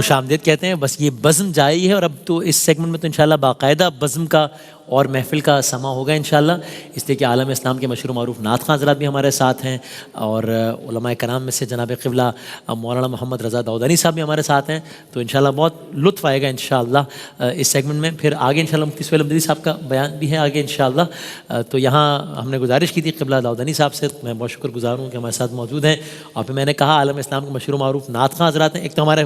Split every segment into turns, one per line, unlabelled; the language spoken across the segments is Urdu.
خوش آمدید کہتے ہیں. بس یہ بزم جاری ہے اور اب تو اس سیگمنٹ میں تو انشاءاللہ باقاعدہ بزم کا اور محفل کا سما ہوگا انشاءاللہ، اس لیے کہ عالم اسلام کے مشہور معروف نعت خواں حضرات بھی ہمارے ساتھ ہیں اور علماء کرام میں سے جناب قبلہ مولانا محمد رضا داؤدانی صاحب بھی ہمارے ساتھ ہیں. تو انشاءاللہ بہت لطف آئے گا انشاءاللہ اس سیگمنٹ میں. پھر آگے انشاءاللہ مفتی سہیل مدنی صاحب کا بیان بھی ہے آگے انشاءاللہ. تو یہاں ہم نے گزارش کی تھی قبلہ داؤدانی صاحب سے، میں بہت شکر گزار ہوں کہ ہمارے ساتھ موجود ہیں. اور پھر میں نے کہا عالم اسلام کے مشہور معروف نعت خواں حضرات ہیں. ایک تو ہمارے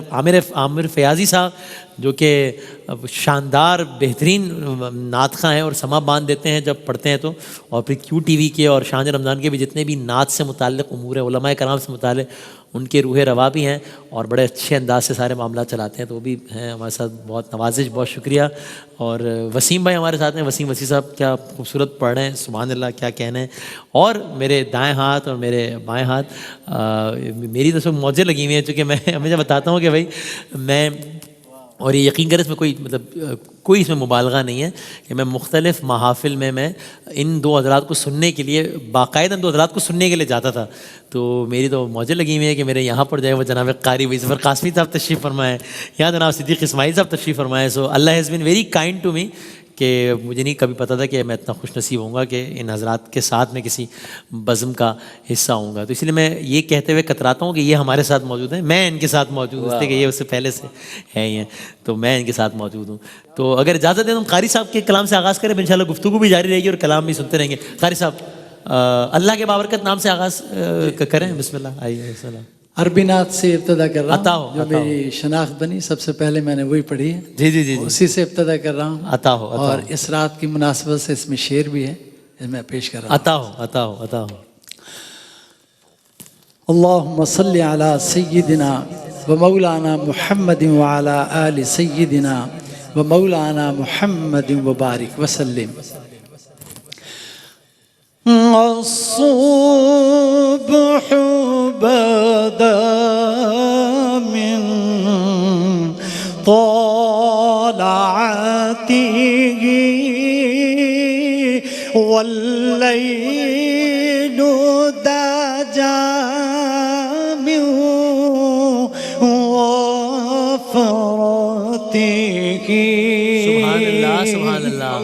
عامر فیاضی صاحب جو کہ شاندار بہترین نعت خواں ہیں اور سما باندھ دیتے ہیں جب پڑھتے ہیں تو. اور پھر کیو ٹی وی کے اور شان رمضان کے بھی جتنے بھی نعت سے متعلق امور ہیں، علماء کرام سے متعلق، ان کے روح روا بھی ہیں اور بڑے اچھے انداز سے سارے معاملات چلاتے ہیں. تو وہ بھی ہیں ہمارے ساتھ، بہت نوازش، بہت شکریہ. اور وسیم بھائی ہمارے ساتھ ہیں. وسیم صاحب کیا خوبصورت پڑھ رہے ہیں، سبحان اللہ، کیا کہنے ہیں. اور میرے دائیں ہاتھ اور میرے بائیں ہاتھ میری تو سب موجیں لگی ہوئی ہیں، چونکہ میں ہمیشہ بتاتا ہوں کہ بھائی میں، اور یہ یقین کریں اس میں کوئی اس میں مبالغہ نہیں ہے کہ میں مختلف محافل میں ان دو حضرات کو سننے کے لیے، باقاعدہ ان دو حضرات کو سننے کے لیے جاتا تھا. تو میری تو موجیں لگی ہوئی ہیں کہ میرے یہاں پر جائے وہ جناب قاری وہی ظفر قاسمی صاحب تشریف فرمائے، یہاں جناب صدیق اسماعیل صاحب تشریف فرمائے. So Allah has been very kind to me کہ مجھے نہیں کبھی پتا تھا کہ میں اتنا خوش نصیب ہوں گا کہ ان حضرات کے ساتھ میں کسی بزم کا حصہ ہوں گا. تو اس لیے میں یہ کہتے ہوئے کتراتا ہوں کہ یہ ہمارے ساتھ موجود ہیں، میں ان کے ساتھ موجود ہوں، اس لیے کہ یہ اس سے پہلے سے ہے ہی ہیں، تو میں ان کے ساتھ موجود ہوں. تو اگر اجازت دیں تو ہم قاری صاحب کے کلام سے آغاز کریں، ان شاء اللہ گفتگو بھی جاری رہے گی اور کلام بھی سنتے رہیں گے. قاری صاحب اللہ کے بابرکت نام سے آغاز کریں. بسم اللہ. آئیے. السلام.
عربی نعت سے ابتدا کر رہا ہوں، جو
عطا ہو.
میری شناخت بنی سب سے پہلے میں نے وہی پڑھی ہے.
جی جی جی
اسی سے ابتدا کر رہا ہوں.
عطا ہو.
اور اس رات کی مناسبت سے اس میں شعر بھی ہے، میں پیش کر رہا ہوں.
عطا ہو.
اللہم صلی علی سیدنا و مولانا محمد وعلی آل سیدنا و مولانا محمد وبارک وسلم. الصبح بدا من طلعته والليل دجى من وفرته.
سبحان اللہ سبحان اللہ.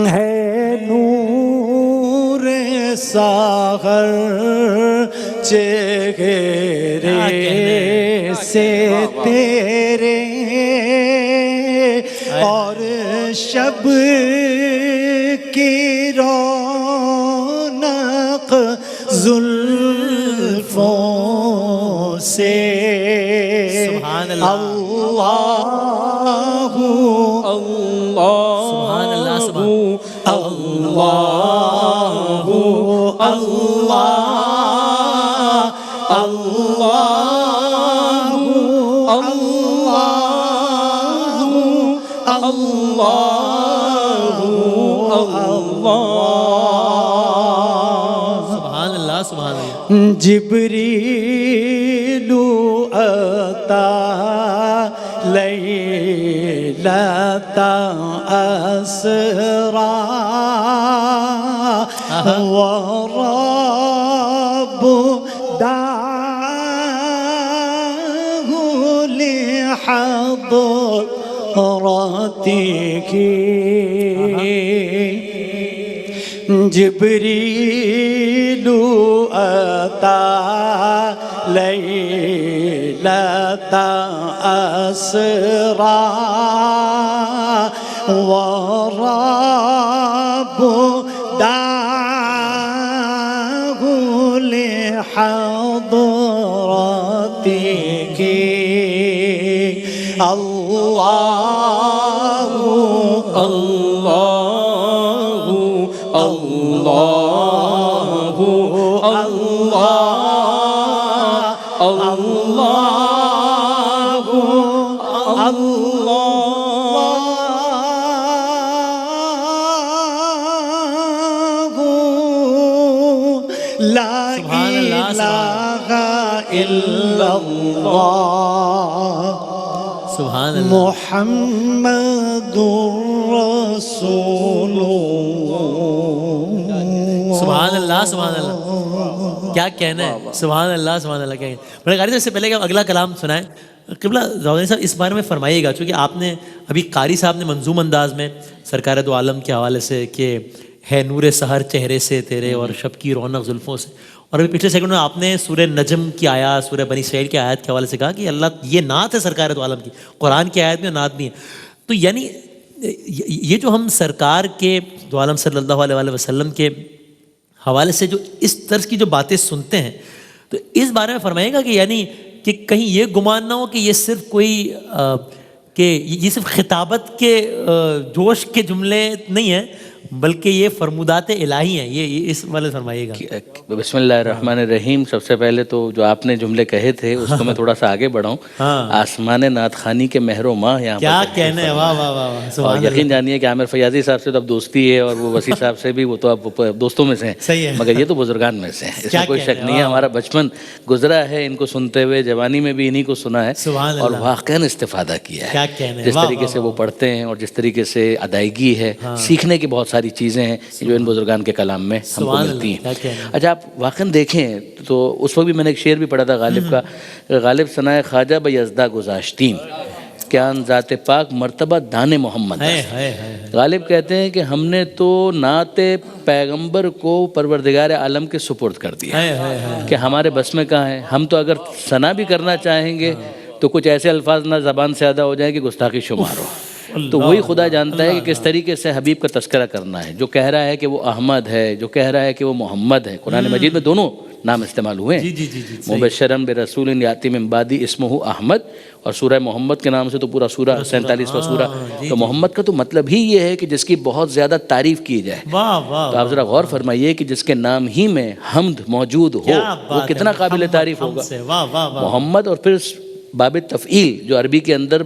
ہے نور ساغر چہرے سے تیرے اور شب کی رونق زلفوں سے.
سبحان اللہ. سبحان اللہ.
جبریل اتا لیلۃ اسرا ورب دعاه لحضرته. جبریل اتا لیلۃ اسرا ورب دعاه لحضرته. اللہ اللہ اللہ اللہ اللہ اللہ. لا الہ الا اللہ محمد رسول اللہ.
سبحان اللہ سبحان اللہ. کیا کہنا ہے. سبحان اللہ سبحان اللہ. کیا بڑے غالب سے پہلے کہ اگلا کلام سنائیں قبلہ زوانی صاحب اس بارے میں فرمائیے گا، چونکہ آپ نے ابھی قاری صاحب نے منظوم انداز میں سرکار دو عالم کے حوالے سے کہ ہے نور سحر چہرے سے تیرے اور شب کی رونق زلفوں سے، اور ابھی پچھلے سیکنڈ میں آپ نے سورہ نجم کی آیات، سورہ بنی اسرائیل کی آیات کے حوالے سے کہا کہ اللہ یہ نعت ہے سرکار دو عالم کی، قرآن کی آیت میں نعت بھی ہے. تو یعنی یہ جو ہم سرکار کے دو عالم صلی اللہ علیہ وآلہ وسلم کے حوالے سے جو اس طرز کی جو باتیں سنتے ہیں، تو اس بارے میں فرمائے گا کہ یعنی کہ کہیں یہ گمان نہ ہو کہ یہ صرف کوئی کہ یہ صرف خطابت کے جوش کے جملے نہیں ہیں، بلکہ یہ فرمودات الہی ہیں. یہ اس والے فرمائیے گا.
بسم اللہ الرحمن الرحیم. سب سے پہلے تو جو آپ نے جملے کہے تھے اس کو میں تھوڑا سا آگے بڑھاؤں. آسمان نعت خوانی کے مہر و ماہ یہاں
کیا کہنے. واہ واہ واہ.
اور یقین جانیے کہ عامر فیاضی صاحب سے تو اب دوستی ہے، اور وہ وسیع صاحب سے بھی، وہ تو اب دوستوں میں سے ہیں.
صحیح ہے.
مگر یہ تو بزرگان میں سے ہیں، اس میں کوئی شک نہیں ہے. ہمارا بچپن گزرا ہے ان کو سنتے ہوئے، جوانی میں بھی انہی کو سنا ہے اور واقعاً استفادہ کیا ہے. جس طریقے سے وہ پڑھتے ہیں اور جس طریقے سے ادائیگی ہے، سیکھنے کی بہت ساری چیزیں ہیں جو ان بزرگان کے کلام میں ہم کو ملتی ہیں. اچھا آپ واقعاً دیکھیں تو اس وقت بھی میں نے ایک شعر بھی پڑھا تھا غالب کا، غالب ثنائے خواجہ بیزدہ گزاشتین کیا ذات پاک مرتبہ دان محمد. غالب کہتے ہیں کہ ہم نے تو نعت پیغمبر کو پروردگار عالم کے سپرد کر دیا کہ ہمارے بس میں کہاں ہے. ہم تو اگر ثنا بھی کرنا چاہیں گے تو کچھ ایسے الفاظ نہ زبان سے ادا ہو جائیں کہ گستاخی شمار ہو. تو وہی خدا جانتا ہے کہ کس طریقے سے حبیب کا تذکرہ کرنا ہے. جو کہہ رہا ہے کہ وہ احمد ہے، جو کہہ رہا ہے کہ وہ محمد ہے. قرآن مجید میں دونوں نام استعمال ہوئے ہیں، مبشرن برسول یاتی من بعدی اسمہ احمد، اور سورہ محمد کے نام سے تو پورا سورہ 47واں سورہ. تو محمد کا تو مطلب ہی یہ ہے کہ جس کی بہت زیادہ تعریف کی جائے. تو آپ ذرا غور فرمائیے کہ جس کے نام ہی میں حمد موجود ہو وہ کتنا قابل تعریف ہوگا. محمد اور پھر باب تفعیل جو عربی کے اندر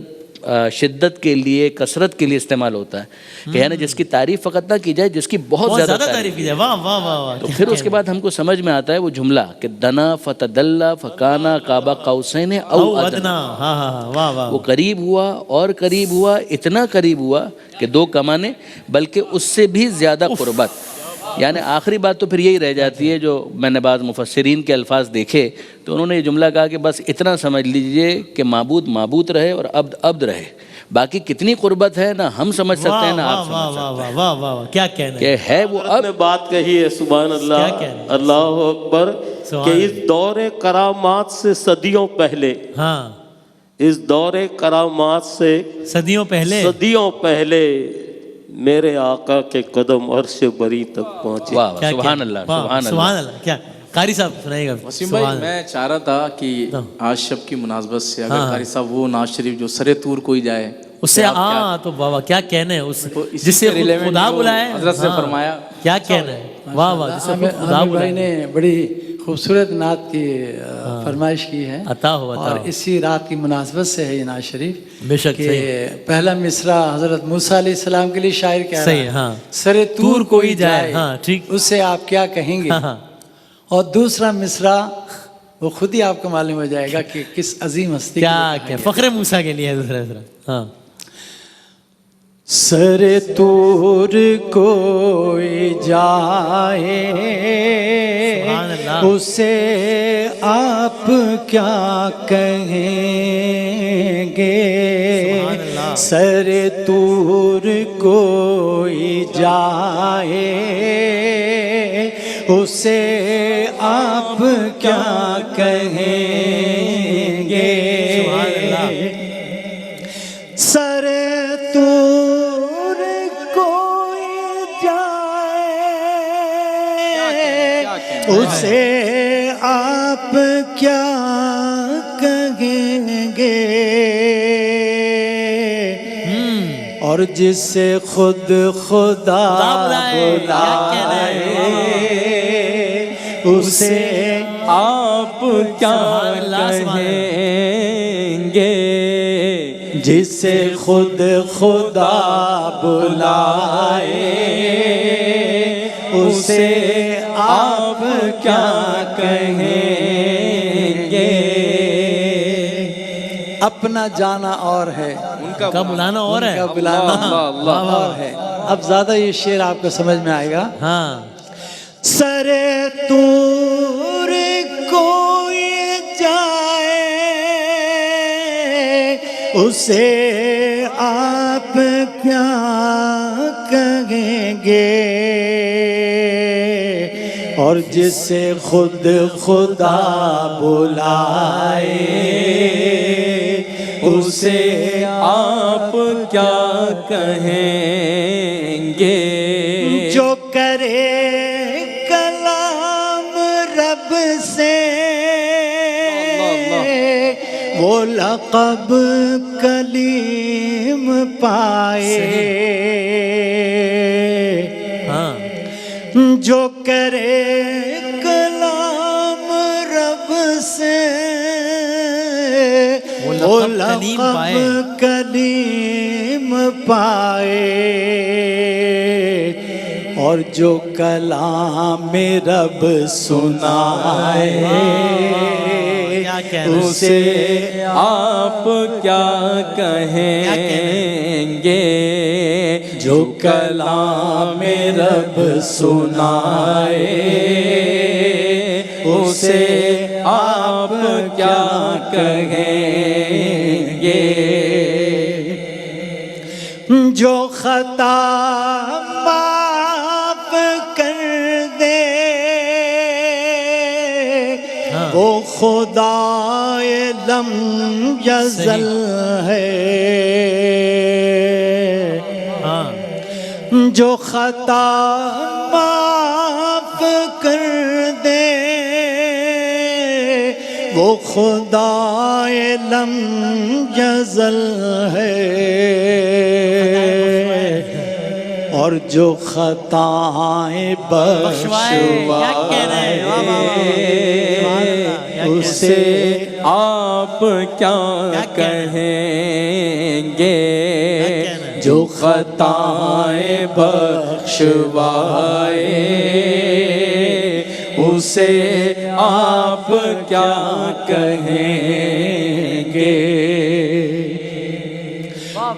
شدت کے لیے، کثرت کے لیے استعمال ہوتا ہے کہ یعنی جس کی تعریف فقط نہ کی جائے، جس کی بہت زیادہ تعریف کی جائے.
واہ واہ واہ.
تو پھر اس کے بعد ہم کو سمجھ میں آتا ہے وہ جملہ کہ دنا فتدلا فکانا قاب قوسین او ادنا. وہ قریب ہوا اور قریب ہوا، اتنا قریب ہوا کہ دو کمانے، بلکہ اس سے بھی زیادہ قربت. یعنی آخری بات تو پھر یہی رہ جاتی ہے جو میں نے بعض مفسرین کے الفاظ دیکھے تو انہوں نے یہ جملہ کہا کہ بس اتنا سمجھ لیجئے کہ معبود معبود رہے اور عبد عبد رہے. باقی کتنی قربت ہے نہ ہم سمجھ سکتے ہیں نہ آپ سمجھ سکتے ہیں.
کیا کہنا
کہ ہے وہ اب
بات کہی ہے. سبحان اللہ، اللہ اکبر. کہ اس دور کرامات سے صدیوں پہلے، اس دور کرامات سے
صدیوں
پہلے
میرے آقا کے قدم عرش بری تک پہنچے.
سبحان اللہ،
سبحان اللہ. کیا قاری صاحب سنائیے گا.
وسیم بھائی میں چاہ رہا تھا کہ آج شب کی مناسبت سے اگر قاری صاحب وہ ناز شریف جو سر طور کوئی جائے
اس سے تو بابا کیا کہنا ہے، اس جس سے خدا بلائے
حضرت سے فرمایا
کیا کہنا ہے. واہ واہ. جس سے خدا
بھائی نے بڑی خوبصورت نعت کی فرمائش کی ہے،
عطا ہو
اور اسی رات کی مناسبت سے ہے یہ نعت شریف.
بے شک
کہ پہلا مصرع حضرت موسیٰ علیہ السلام کے لیے شاعر کہہ رہا ہے سر طور کوئی جائے اس سے آپ کیا کہیں گے، اور دوسرا مصرع وہ خود ہی آپ کو معلوم ہو جائے گا کہ کس عظیم ہستی
کیا فخر موسیٰ کے لیے دوسرا.
سر طور کوئی جائے اسے آپ کیا کہیں گے. سر طور کوئی جائے اسے آپ کیا کہیں گے. سر طور کوئی جائے اسے آپ کیا کہیں گے. اور جس سے خود خدا بلائے اسے آپ کیا کہیں گے. جس سے خود خدا بلائے اسے آپ کیا کہیں گے. اپنا جانا اور ہے،
ان کا بلانا اور ہے،
ان کا بلانا اور ہے. اب زیادہ یہ شعر آپ کو سمجھ میں آئے گا. سر طور کوئی جائے اسے آپ کیا کہیں گے، اور جسے خود خدا بلائے
اسے آپ کیا کہیں گے،
جو کرے کلام رب سے وہ لقب کلیم پائے، جو کرے کلام رب سے وہ لقب کلیم پائے، اور جو کلام رب سنائے
اسے آپ کیا کہیں گے،
جو کلام رب سنائے
اسے آپ کیا کہیں گے،
جو خطا معاف کر دے وہ خدائے لم یزل ہے، جو خطا معاف کر دے وہ خدائے لم یزل ہے، اور جو خطائیں بخشوائے
اسے آپ کیا کہیں گے، جو خطائیں بخشوائے اسے آپ کیا کہیں گے،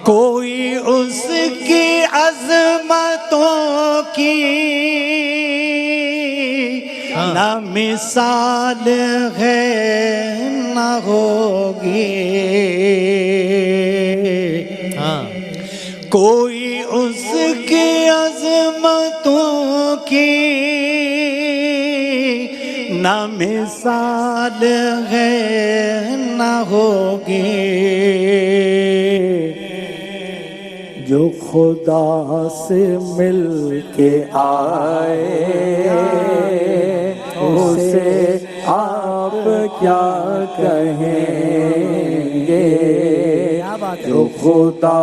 کوئی اس کی عظمتوں کی نہ مثال ہے نہ ہوگی، کوئی اس کی عظمتوں کی نہ مثال ہے نہ ہوگی، جو خدا سے مل کے آئے اسے آپ کیا کہیں گے، جو خدا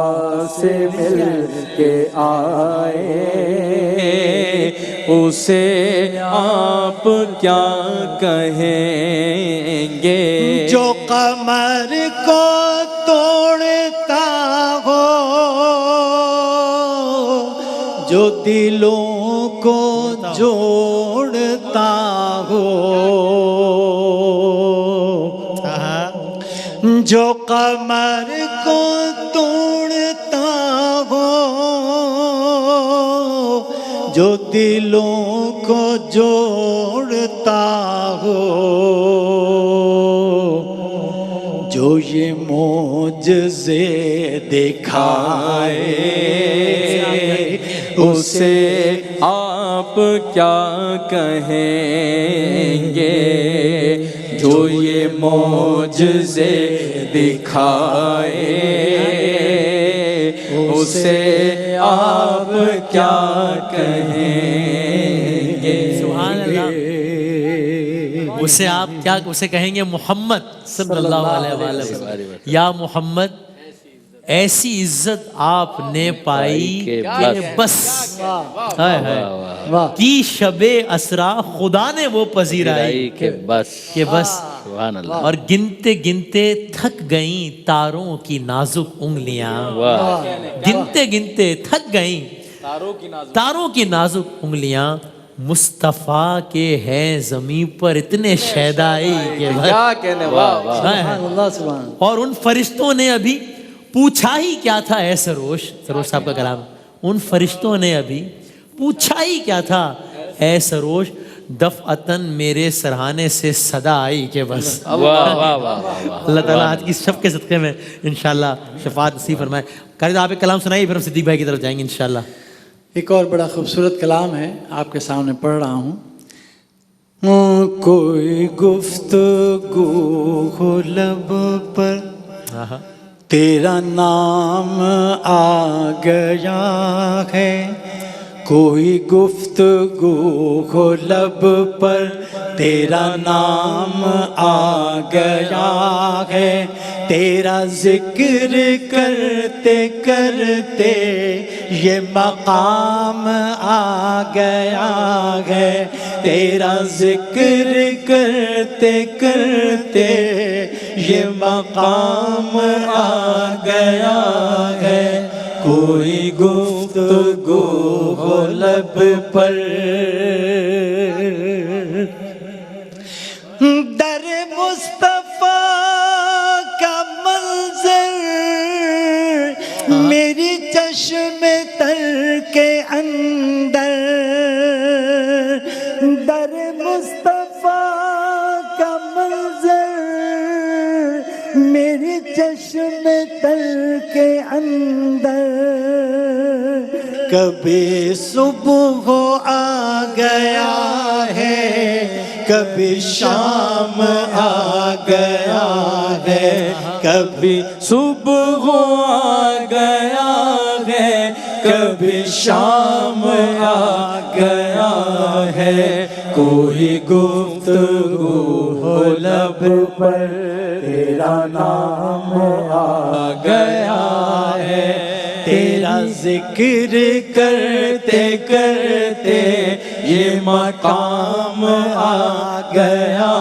سے مل کے آئے
اسے آپ کیا کہیں گے،
جو قمر کو توڑتا ہو جو دلوں کو جوڑتا ہو، جو قمر کو توڑتا ہو جو دلوں کو جوڑتا ہو، جو یہ معجزے دکھائے
اسے آپ کیا کہیں گے، جو یہ معجزے دکھائے اسے آپ کیا کہیں گے،
سبحان اللہ، اسے آپ کیا اسے کہیں گے؟ محمد صلی اللہ علیہ وسلم، یا محمد ایسی عزت آپ نے پائی کہ بس کی شب اسرا خدا نے وہ پذیرائی
کہ بس
سبحان اللہ، اور گنتے گنتے تھک گئیں تاروں کی نازک انگلیاں، گنتے گنتے تھک گئیں تاروں کی نازک انگلیاں، مصطفیٰ کے ہیں زمین پر اتنے شیدائی کہ اور ان فرشتوں نے ابھی پوچھا ہی کیا تھا اے سروش صاحب کا کلام، ان فرشتوں نے ابھی پوچھا ہی کیا تھا اے سروش، دفعتاً میرے سرہانے سے صدا آئی کہ بس.
واہ واہ واہ.
اللہ تعالیٰ آج کی شب کے صدقے میں انشاءاللہ شفاعت نصیب فرمائے. قاری صاحب آپ ایک کلام سنائیے پھر ہم صدیق بھائی کی طرف جائیں گے انشاءاللہ.
ایک اور بڑا خوبصورت کلام ہے آپ کے سامنے پڑھ رہا ہوں. کوئی گفتگو ہو لب پر تیرا نام آ گیا ہے. کوئی گفتگو ہو لب پر تیرا نام آ گیا ہے. تیرا ذکر کرتے کرتے یہ مقام آ گیا ہے. تیرا ذکر کرتے کرتے یہ مقام آ گیا ہے. کوئی گفتگو ہو لب پر در مصطفیٰ کا منظر میری چشم تر کے اندر. در مصطفیٰ کا منظر میری چشم تر کے اندر. کبھی صبح آ گیا ہے کبھی شام آ گیا ہے. کبھی
صبح آ گیا ہے کبھی شام آ گیا ہے. کوئی گفتگو ہو لب پر تیرا نام آ گیا ہے.
تیرا ذکر کرتے کرتے یہ مقام آ گیا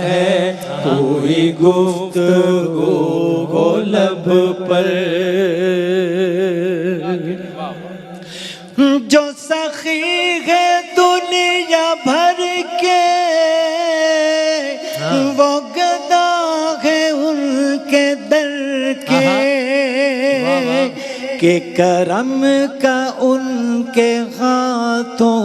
ہے. کوئی گفتگو ہو لب پر جو سخی ہے دنیا بھر کے وہ گدا ہے ان کے در کے. کہ کرم کا ان کے ہاتھوں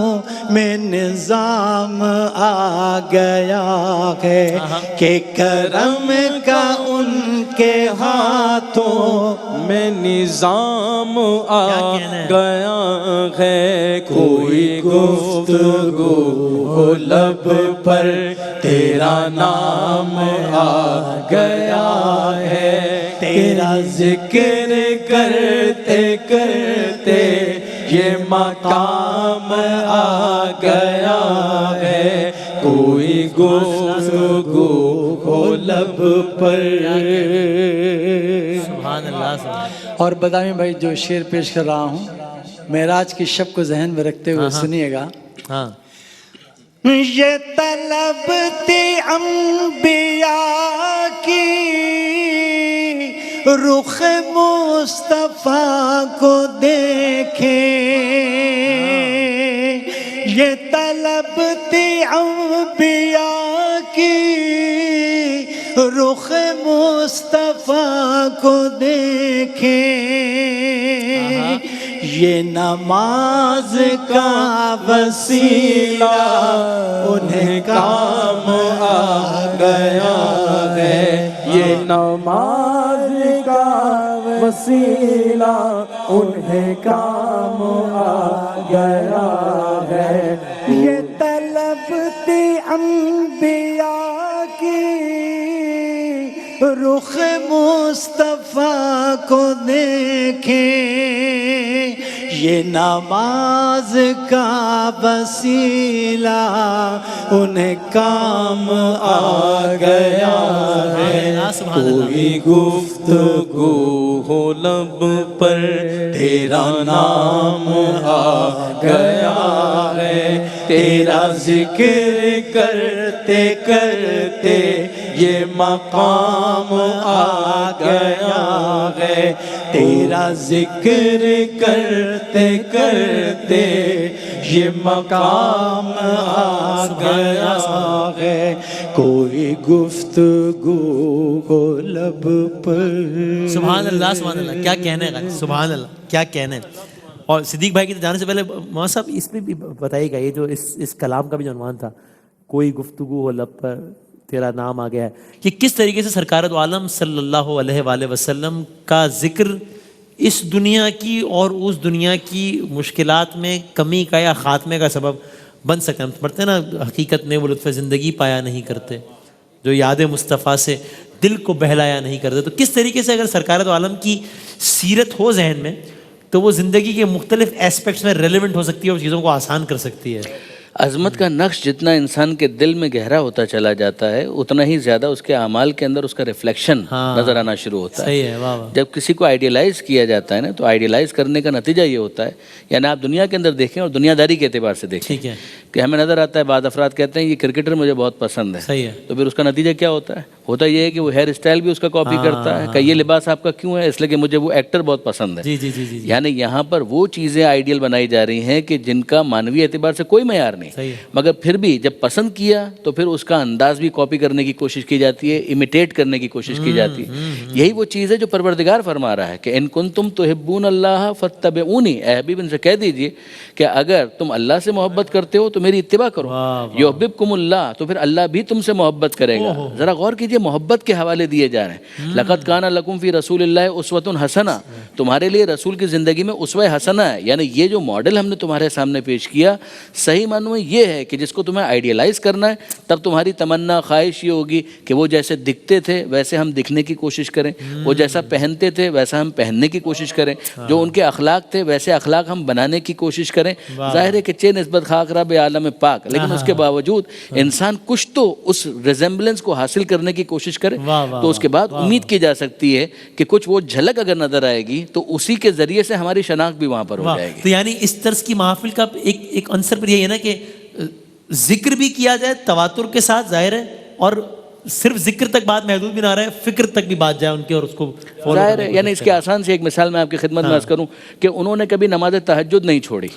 میں نظام آ گیا ہے. کہ کرم کا ان کے ہاتھوں
میں نظام آ گیا ہے. کوئی گفتگو ہو لب پر تیرا نام آ گیا ہے.
تیرا ذکر
کرتے کرتے یہ مقام آ گیا ہے. کوئی گفتگو ہو لب پر.
سبحان اللہ سبحان.
اور بدامی بھائی جو شعر پیش کر رہا ہوں معراج کی شب کو ذہن میں رکھتے ہوئے سنیے گا.
ہاں
یہ طلب تھی انبیاء کی رخ مصطفیٰ کو دیکھیں. یہ طلب تھی انبیاء کی رخ مصطفیٰ کو دیکھیں. یہ نماز کا وسیلہ انہیں کام آ گیا ہے.
یہ نماز کا وسیلہ انہیں کام آ گیا ہے.
یہ طلب تھی انبیاء کی رخ مصطفیٰ کو دیکھیں. یہ نماز کا وسیلہ انہیں کام آ گیا ہے.
کوئی گفتگو ہو لب پر تیرا نام آ گیا ہے.
تیرا ذکر کرتے کرتے یہ مقام آ گیا ہے. تیرا ذکر کرتے کرتے یہ مقام آ گیا ہے. کوئی گفتگو ہو لب پر.
سبحان اللہ سبحان اللہ. کیا کہنے ہیں سبحان اللہ کیا کہنے ہیں. اور صدیق بھائی کی جانے سے پہلے مولانا صاحب اس میں بھی بتائیے گا، یہ جو اس کلام کا بھی جو عنوان تھا، کوئی گفتگو ہو لب پر تیرا نام آ گیا ہے، کہ کس طریقے سے سرکار دو عالم صلی اللہ علیہ وآلہ وسلم کا ذکر اس دنیا کی اور اس دنیا کی مشکلات میں کمی کا یا خاتمے کا سبب بن سکتا ہے. ہم پڑھتے ہیں نا، حقیقت نے وہ لطف زندگی پایا نہیں کرتے جو یاد مصطفیٰ سے دل کو بہلایا نہیں کرتے. تو کس طریقے سے اگر سرکار دو عالم کی سیرت ہو ذہن میں تو وہ زندگی کے مختلف ایسپیکٹس میں ریلیونٹ ہو سکتی ہے اور چیزوں کو آسان کر سکتی ہے.
عظمت کا نقش جتنا انسان کے دل میں گہرا ہوتا چلا جاتا ہے اتنا ہی زیادہ اس کے اعمال کے اندر اس کا ریفلیکشن نظر آنا شروع ہوتا ہے.
صحیح ہے. واہ واہ.
جب کسی کو آئیڈیلائز کیا جاتا ہے نا تو آئیڈیلائز کرنے کا نتیجہ یہ ہوتا ہے، یعنی آپ دنیا کے اندر دیکھیں اور دنیا داری کے اعتبار سے دیکھیں،
ٹھیک ہے،
کہ ہمیں نظر آتا ہے بعض افراد کہتے ہیں یہ کرکٹر مجھے بہت پسند ہے.
صحیح ہے.
تو پھر اس کا نتیجہ کیا ہوتا ہے؟ ہوتا یہ ہے کہ وہ ہیئر اسٹائل بھی اس کا کاپی کرتا ہے کہ یہ لباس آپ کا کیوں ہے؟ اس لیے کہ مجھے وہ ایکٹر بہت پسند ہے.
جی جی جی جی.
یعنی یہاں پر وہ چیزیں آئیڈیل بنائی جا رہی ہیں کہ جن کا مانوی اعتبار سے کوئی معیار نہیں،
صحیح ہے.
مگر پھر بھی جب پسند کیا تو پھر اس کا انداز بھی کاپی کرنے کی کوشش کی جاتی ہے، امیٹیٹ کرنے کی کوشش کی جاتی ہے. یہی وہ چیز ہے جو پروردگار فرما رہا ہے کہ ان کنتم تحبون اللہ فاتبعونی، اے حبیب ان سے کہہ دیجئے کہ اگر تم اللہ سے محبت کرتے ہو تو میری اتباع کرو. یحببکم اللہ، تو پھر اللہ بھی تم سے محبت کرے گا. ذرا غور کیجئے، محبت کے حوالے دیے جا رہے ہیں. لقد کان لکم فی رسول اللہ اسوۃ حسنہ، تمہارے لیے رسول کی زندگی میں اسوہ حسنہ ہے. یعنی یہ جو ماڈل ہم نے تمہارے سامنے پیش کیا، صحیح معنوں میں یہ ہے کہ جس کو تمہیں آئیڈیلائز کرنا ہے تب تمہاری تمنا خواہش یہ ہوگی کہ وہ جیسے دکھتے تھے ویسے ہم دکھنے کی کوشش کریں، وہ جیسا پہنتے تھے ویسا ہم پہننے کی کوشش کریں، جو ان کے اخلاق تھے ویسے اخلاق ہم بنانے کی کوشش کریں. ظاہر ہے کہ چے نسبت خاک رب عالم پاک، لیکن اس کے باوجود انسان کچھ تو اس ریزمبلنس کو حاصل کرنے کی کوشش کرے، تو اس کے بعد امید کی جا سکتی ہے کہ کچھ وہ جھلک اگر نظر آئے گی تو اسی کے ذریعے سے ہماری شناخت بھی وہاں پر ہو جائے گی.
تو یعنی اس طرز کی محافل کا ایک عنصر پر یہ ہے نا کہ ذکر بھی کیا جائے تواتر کے ساتھ، ظاہر ہے، اور صرف ذکر تک بات محدود بھی نہ رہے، فکر تک بھی بات جائے ان کی اور اس کو
ظاہر ہے. یعنی اس کی آسان سی ایک مثال میں آپ کی خدمت میں عرض کروں کہ انہوں نے کبھی نماز تہجد نہیں چھوڑی،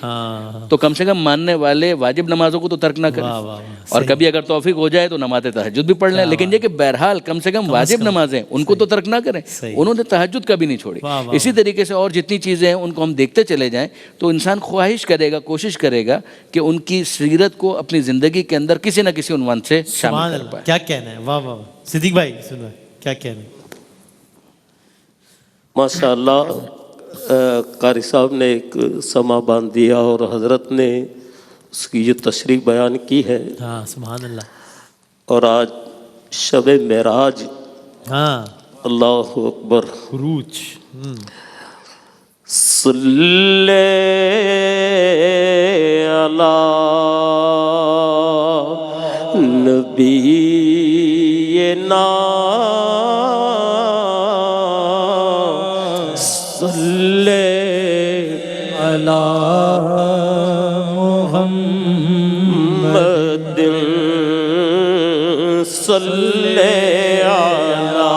تو کم سے کم ماننے والے واجب نمازوں کو تو ترک نہ کریں، اور کبھی اگر توفیق ہو جائے تو نماز تہجد بھی پڑھ لیں. لیکن یہ کہ بہرحال کم سے کم واجب نمازیں ان کو تو ترک نہ کریں. انہوں نے تہجد کبھی نہیں چھوڑی. اسی طریقے سے اور جتنی چیزیں ہیں ان کو ہم دیکھتے چلے جائیں تو انسان خواہش کرے گا، کوشش کرے گا کہ ان کی سیرت کو اپنی زندگی کے اندر کسی نہ کسی عنوان سے شامل کر پائے.
کیا کہنا ہے. واہ واہ. صدیق بھائی سنو کیا کہنا ہے.
ماشاء اللہ قاری صاحب نے ایک سما باندھ دیا اور حضرت نے اس کی جو تشریح بیان کی ہے.
ہاں سبحان اللہ.
اور آج شب معراج،
ہاں
اللہ اکبر.
خروج.
صلی علی نبی صلی
علی محمد
صلی علی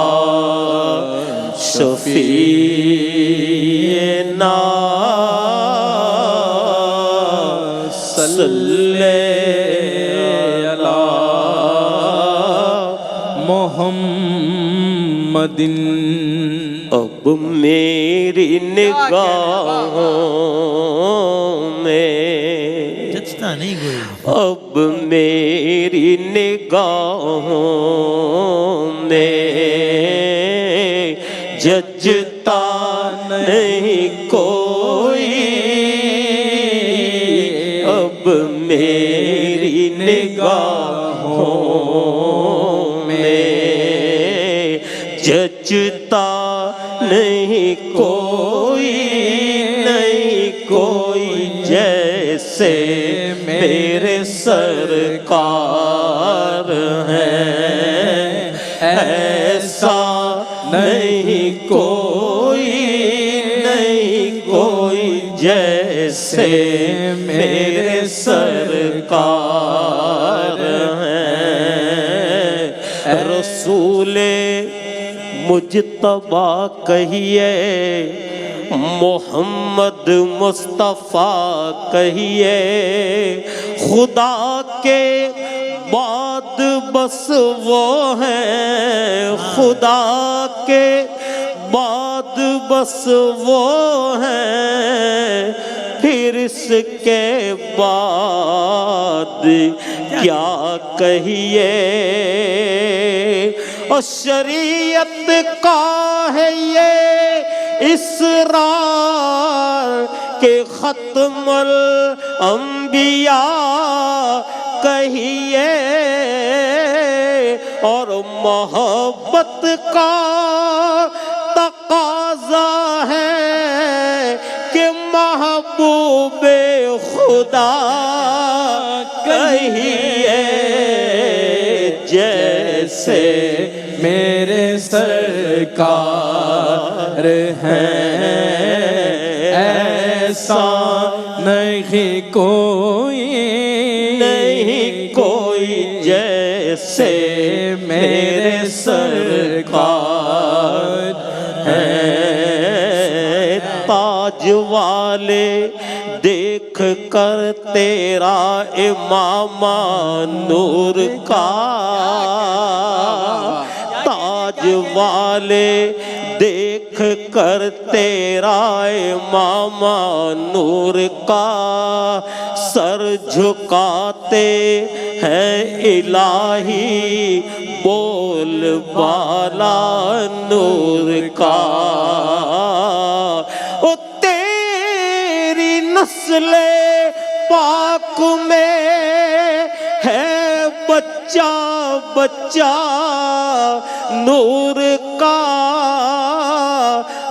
شفیعنا صلی علی
محمد.
اب میری نگاہوں میں
جچتا نہیں کوئی.
اب میری نگاہوں میں ججتا نہیں کوئی. اب میری نگاہوں میں ججتا نہیں کوئی، نہیں کوئی جیسے میرے سرکار ہیں. ایسا نہیں کوئی، نہیں کوئی جیسے میرے سرکار ہیں. رسول مجتبی کہیے، محمد مصطفیٰ کہیے، خدا کے بعد بس وہ ہیں، خدا کے بعد بس وہ ہیں. پھر اس کے بعد کیا کہیے، اور شریعت کا ہے یہ اسرار کہ ختم الانبیاء کہیے، اور محبت کا تقاضا ہے کہ محبوب خدا کہیے، جیسے
میرے سرکار ہیں ایسا نہیں کوئی،
نہیں کوئی جیسے
میرے سرکار
ہیں، تاج والے دیکھ کر تیرا امامہ نور کا، تاج والے دیکھ کر تیرا امامہ نور کا، سر جھکاتے ہیں الہی بول بالا نور کا، او تیری نسل پاک میں ہے بچہ بچہ نور کا،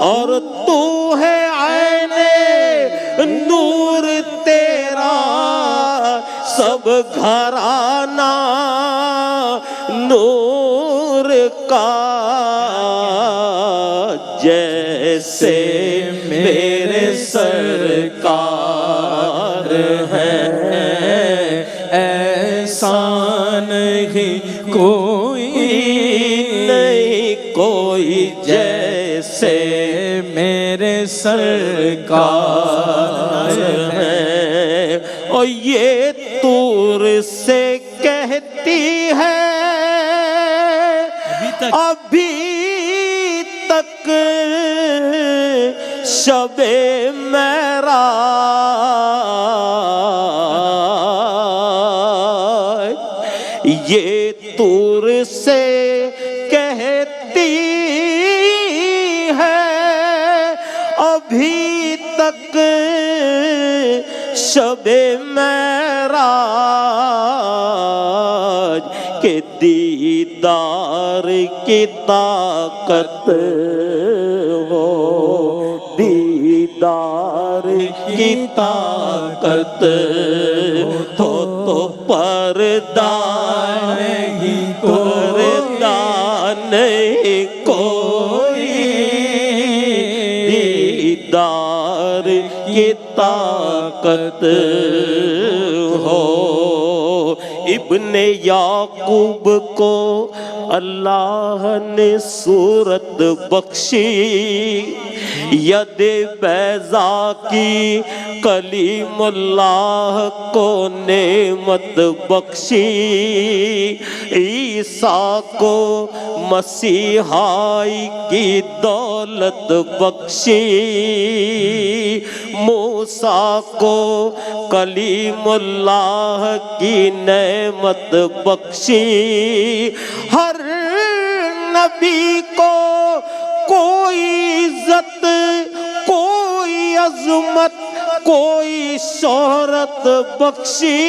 اور تو ہے عین نور، تیرا سب گھرانہ نور کا، جیسے میرے سرکار ہیں
ایسا نہیں کوئی،
نہیں کوئی جیسے
میرے سرکار
ہیں، اور یہ طور سے کہتی ہے ابھی تک شب معراج، یہ طور سے کہتی ہے ابھی تک شب معراج، کہ دیدار کی طاقت ہو، دیدار کی طاقت ہو تو پردہ نہیں، پردہ نہیں کوئی، دیدار کی طاقت ہو، ابن یعقوب کو اللہ نے صورت بخشی، ید بیضا کی کلیم اللہ کو نعمت بخشی، عیسیٰ کو مسیحائی کی دولت بخشی، موسیٰ کو کلیم اللہ کی نعمت بخشی، ہر نبی کو کوئی عزت، کوئی عظمت، کوئی شہرت بخشی،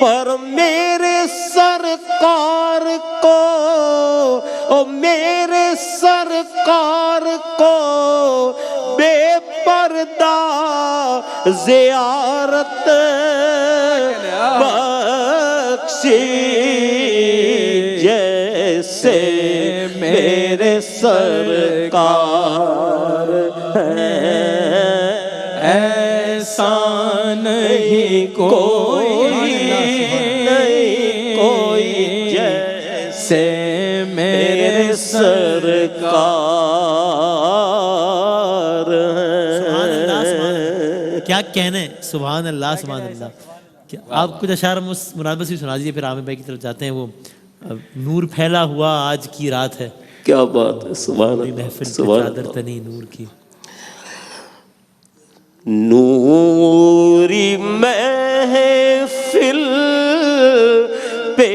پر میرے سرکار کو، او میرے سرکار کو بے پردہ زیارت بخشی، جیسے میرے سرکار ہیں
ایسا نہیں کوئی،
نہیں کوئی جیسے میرے سرکار ہیں۔
کیا کہنے، سبحان اللہ سبحان اللہ۔ آپ کچھ اشعار مناسبت سے سنا دیجیے، پھر عامر بھائی کی طرف جاتے ہیں۔ وہ نور پھیلا ہوا آج کی رات ہے،
کیا بات ہے، سبحان اللہ،
محفل
سبحان
چادر
اللہ۔
تنی نور کی۔
نوری محفل پہ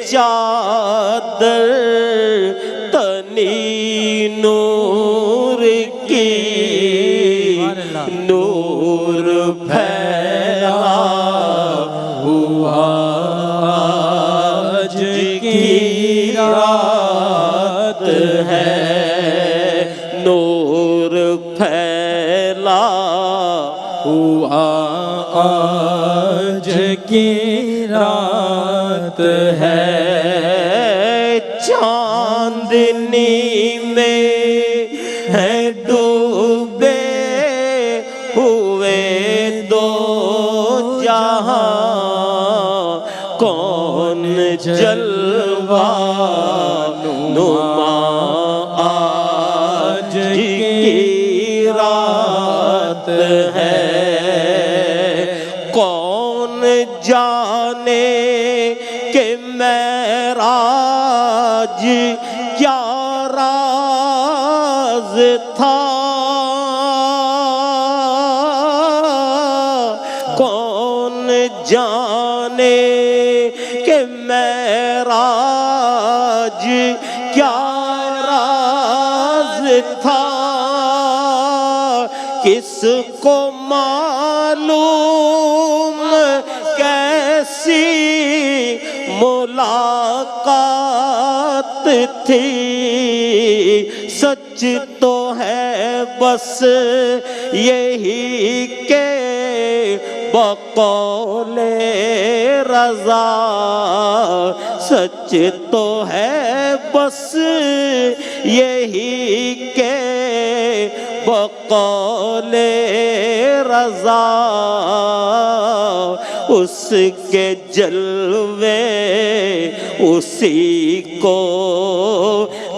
چادر تنی نور کی نور پھیلا
ہوا آج کی رات
ہے نور پھیلا
ہوا آج کی رات ہے
چاندنی میں ہے ڈوبے ہوئے دو جہاں کون جلوہ نما آج کی رات ہے کون جانے کہ معراج کیا راز تھا کون جانے کہ معراج کیا راز تھا کس کو معلوم کیسی ملاقات تھی سچ تو ہے بس یہی کہ بقول رضا سچ تو ہے بس یہی کہ بقول رضا اس کے جلوے اسی کو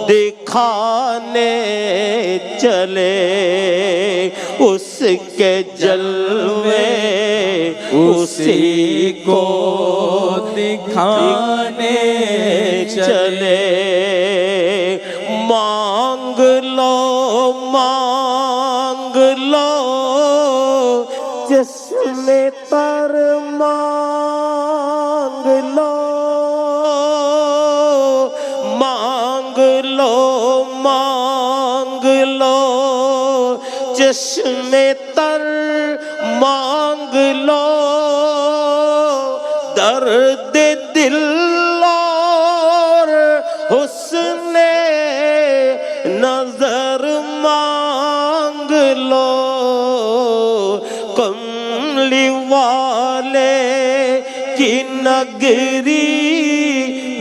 دکھانے چلے اس کے جلوے اسی کو
دکھانے
چلے مانگ لو جسم تر مانگ لو چشم تر مانگ لو درد دل اور حسن نظر مانگ لو کملی والے کی نگری